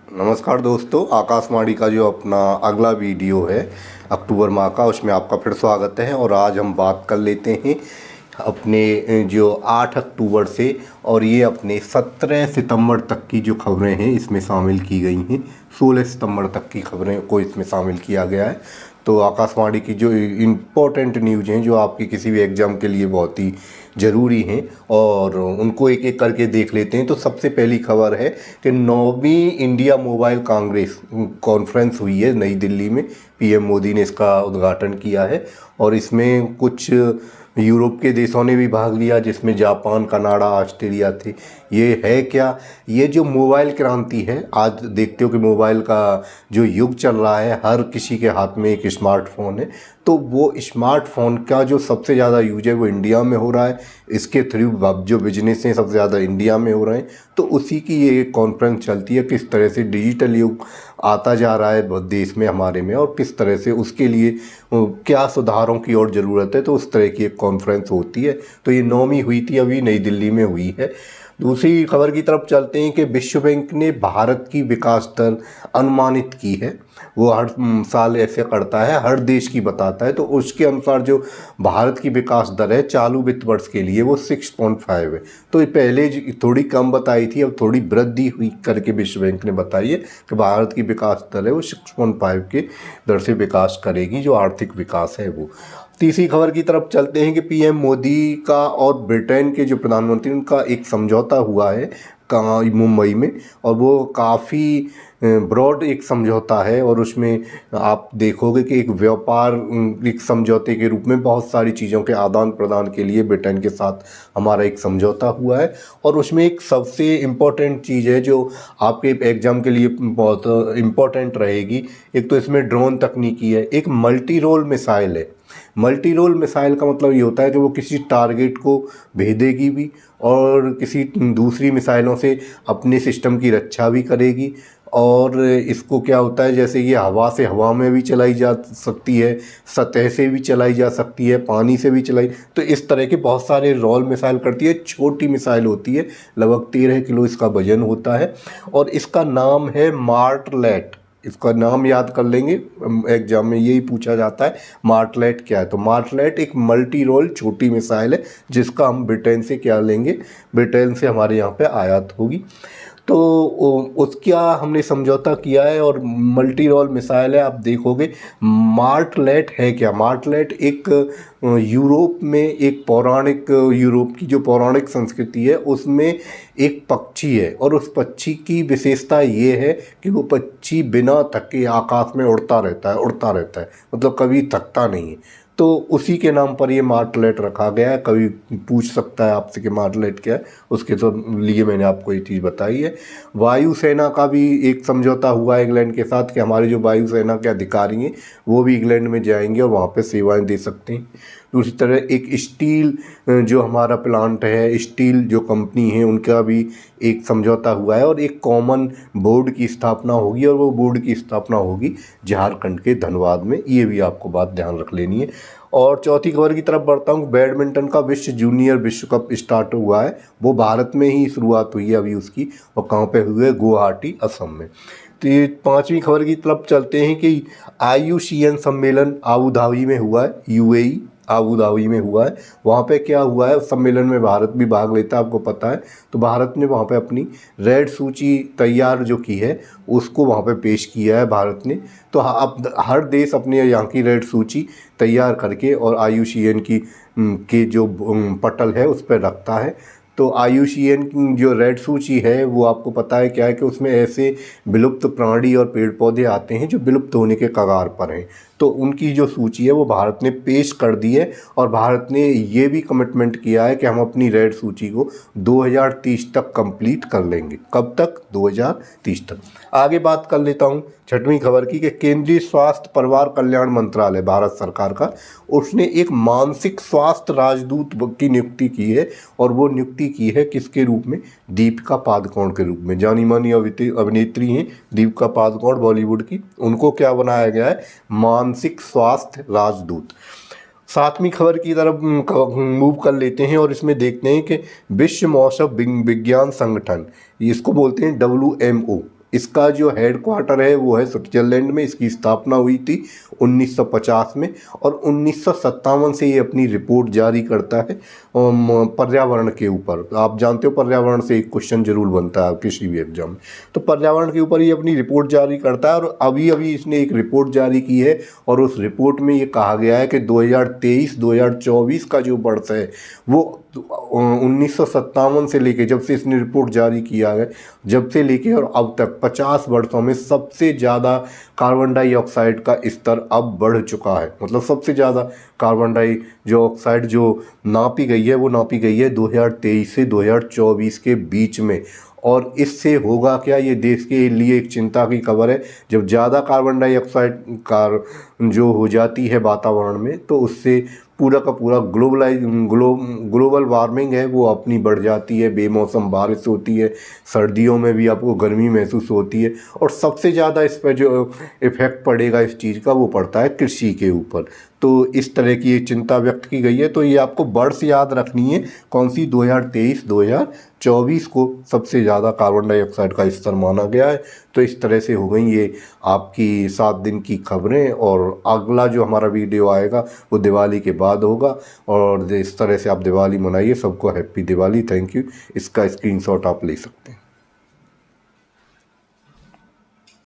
नमस्कार दोस्तों, आकाशवाणी का जो अपना अगला वीडियो है अक्टूबर माह का, उसमें आपका फिर स्वागत है। और आज हम बात कर लेते हैं अपने जो 8 अक्टूबर से और ये अपने 17 सितंबर तक की जो खबरें हैं इसमें शामिल की गई हैं। 16 सितंबर तक की खबरें को इसमें शामिल किया गया है। तो आकाशवाणी की जो इम्पोर्टेंट न्यूज़ हैं जो आपके किसी भी एग्ज़ाम के लिए बहुत ही ज़रूरी हैं और उनको एक एक करके देख लेते हैं। तो सबसे पहली खबर है कि 9वीं इंडिया मोबाइल कांग्रेस कॉन्फ्रेंस हुई है नई दिल्ली में। पीएम मोदी ने इसका उद्घाटन किया है और इसमें कुछ यूरोप के देशों ने भी भाग लिया, जिसमें जापान, कनाडा, ऑस्ट्रेलिया थे। ये है क्या? ये जो मोबाइल क्रांति है, आज देखते हो कि मोबाइल का जो युग चल रहा है, हर किसी के हाथ में एक स्मार्टफोन है। तो वो स्मार्टफोन का जो सबसे ज़्यादा यूज है वो इंडिया में हो रहा है। इसके थ्रू जो बिजनेस हैं सबसे ज़्यादा इंडिया में हो रहे हैं। तो उसी की ये एक कॉन्फ्रेंस चलती है, किस तरह से डिजिटल युग आता जा रहा है देश में हमारे में और किस तरह से उसके लिए क्या सुधारों की और ज़रूरत है। तो उस तरह की एक कॉन्फ्रेंस होती है। तो ये 9वीं हुई थी, अभी नई दिल्ली में हुई है। दूसरी खबर की तरफ चलते हैं कि विश्व बैंक ने भारत की विकास दर अनुमानित की है। वो हर साल ऐसे करता है, हर देश की बताता है। तो उसके अनुसार जो भारत की विकास दर है चालू वित्त वर्ष के लिए वो 6.5 है। तो ये पहले थोड़ी कम बताई थी, अब थोड़ी वृद्धि हुई करके विश्व बैंक ने बताई है कि भारत की विकास दर है वो 6.5 के दर से विकास करेगी, जो आर्थिक विकास है वो। तीसरी खबर की तरफ चलते हैं कि पीएम मोदी का और ब्रिटेन के जो प्रधानमंत्री उनका एक समझौता हुआ है कहाँ, मुंबई में। और वो काफ़ी ब्रॉड एक समझौता है और उसमें आप देखोगे कि एक व्यापार एक समझौते के रूप में बहुत सारी चीज़ों के आदान प्रदान के लिए ब्रिटेन के साथ हमारा एक समझौता हुआ है। और उसमें एक सबसे इम्पोर्टेंट चीज़ है जो आपके एग्ज़ाम के लिए बहुत इम्पोर्टेंट रहेगी। एक तो इसमें ड्रोन तकनीकी है, एक मल्टी रोल मिसाइल है। मल्टी रोल मिसाइल का मतलब ये होता है कि वो किसी टारगेट को भेदेगी भी और किसी दूसरी मिसाइलों से अपने सिस्टम की रक्षा भी करेगी। और इसको क्या होता है, जैसे ये हवा से हवा में भी चलाई जा सकती है, सतह से भी चलाई जा सकती है, पानी से भी चलाई। तो इस तरह के बहुत सारे रोल मिसाइल करती है। छोटी मिसाइल होती है, लगभग 13 किलो इसका वजन होता है और इसका नाम है मार्टलेट। इसका नाम याद कर लेंगे, एग्जाम में यही पूछा जाता है मार्टलेट क्या है। तो मार्टलेट एक मल्टी रोल छोटी मिसाइल है जिसका हम ब्रिटेन से क्या लेंगे, ब्रिटेन से हमारे यहाँ पे आयात होगी। तो उसका हमने समझौता किया है और मल्टी रोल मिसाइल है। आप देखोगे मार्टलेट है क्या। मार्टलेट एक यूरोप में एक पौराणिक, यूरोप की जो पौराणिक संस्कृति है उसमें एक पक्षी है और उस पक्षी की विशेषता ये है कि वो पक्षी बिना थके आकाश में उड़ता रहता है, उड़ता रहता है, मतलब कभी थकता नहीं है। तो उसी के नाम पर ये मार्टलेट रखा गया है। कभी पूछ सकता है आपसे कि मार्टलेट क्या है, उसके तो लिए मैंने आपको ये चीज़ बताई है। वायुसेना का भी एक समझौता हुआ है इंग्लैंड के साथ कि हमारे जो वायुसेना के अधिकारी हैं वो भी इंग्लैंड में जाएंगे और वहाँ पे सेवाएं दे सकते हैं। दूसरी तरह एक स्टील जो हमारा प्लांट है, स्टील जो कंपनी है, उनका भी एक समझौता हुआ है और एक कॉमन बोर्ड की स्थापना होगी और वो बोर्ड की स्थापना होगी झारखंड के धनबाद में। ये भी आपको बात ध्यान रख लेनी है। और चौथी खबर की तरफ बढ़ता हूँ। बैडमिंटन का जूनियर विश्व कप स्टार्ट हुआ है, वो भारत में ही शुरुआत हुई है अभी उसकी, और कहाँ पे हुई है, गुवाहाटी असम में। तो ये पांचवी खबर की तरफ चलते हैं कि IUCN सम्मेलन आबू धाबी में हुआ है, UAE आबू धाबी में हुआ है। वहाँ पे क्या हुआ है, उस सम्मेलन में भारत भी भाग लेता है, आपको पता है। तो भारत ने वहाँ पे अपनी रेड सूची तैयार जो की है उसको वहाँ पे पेश किया है भारत ने। तो अब हर देश अपने यहाँ की रेड सूची तैयार करके और IUCN की के जो पटल है उस पर रखता है। तो IUCN की जो रेड सूची है वो आपको पता है क्या है कि उसमें ऐसे विलुप्त प्राणी और पेड़ पौधे आते हैं जो विलुप्त होने के कगार पर हैं। तो उनकी जो सूची है वो भारत ने पेश कर दी है और भारत ने ये भी कमिटमेंट किया है कि हम अपनी रेड सूची को 2030 तक कंप्लीट कर लेंगे। कब तक? 2030 तक। आगे बात कर लेता हूँ छठवीं खबर की कि केंद्रीय स्वास्थ्य परिवार कल्याण मंत्रालय भारत सरकार का, उसने एक मानसिक स्वास्थ्य राजदूत की नियुक्ति की है। और वो नियुक्ति की है किसके रूप में? दीपिका पादुकोण के रूप में। जानी मानी अभिनेत्री हैं दीपिका पादुकोण बॉलीवुड की, उनको क्या बनाया गया है? मानसिक स्वास्थ्य राजदूत। सातवीं खबर की तरफ मूव कर लेते हैं और इसमें देखते हैं कि विश्व मौसम विज्ञान संगठन, इसको बोलते हैं WMO, इसका जो हेड क्वार्टर है वो है स्विट्ज़रलैंड में। इसकी स्थापना हुई थी 1950 में और 1957 से ये अपनी रिपोर्ट जारी करता है पर्यावरण के ऊपर। आप जानते हो पर्यावरण से एक क्वेश्चन जरूर बनता है किसी भी एग्जाम में, तो पर्यावरण के ऊपर ये अपनी रिपोर्ट जारी करता है। और अभी अभी इसने एक रिपोर्ट जारी की है और उस रिपोर्ट में ये कहा गया है कि 2023-2024 का जो वर्ष है वो 1957 से लेके, जब से इसने रिपोर्ट जारी किया है, जब से लेके और अब तक 50 वर्षों में सबसे ज़्यादा कार्बन डाइऑक्साइड का स्तर अब बढ़ चुका है। मतलब सबसे ज़्यादा कार्बन डाइऑक्साइड जो नापी गई है वो नापी गई है 2023 से 2024 के बीच में। और इससे होगा क्या, ये देश के लिए एक चिंता की खबर है। जब ज़्यादा कार्बन डाइऑक्साइड कार जो हो जाती है वातावरण में, तो उससे पूरा का पूरा ग्लोबल वार्मिंग है वो अपनी बढ़ जाती है। बेमौसम बारिश होती है, सर्दियों में भी आपको गर्मी महसूस होती है। और सबसे ज़्यादा इस पर जो इफ़ेक्ट पड़ेगा इस चीज़ का वो पड़ता है कृषि के ऊपर। तो इस तरह की एक चिंता व्यक्त की गई है। तो ये आपको वर्ष याद रखनी है, कौन सी, 2023-2024 को सबसे ज़्यादा कार्बन डाइऑक्साइड का स्तर माना गया है। तो इस तरह से हो गई ये आपकी 7 दिन की खबरें। और अगला जो हमारा वीडियो आएगा वो दिवाली के बाद होगा। और इस तरह से आप दिवाली मनाइए। सबको हैप्पी दिवाली। Thank you. इसका स्क्रीनशॉट आप ले सकते हैं।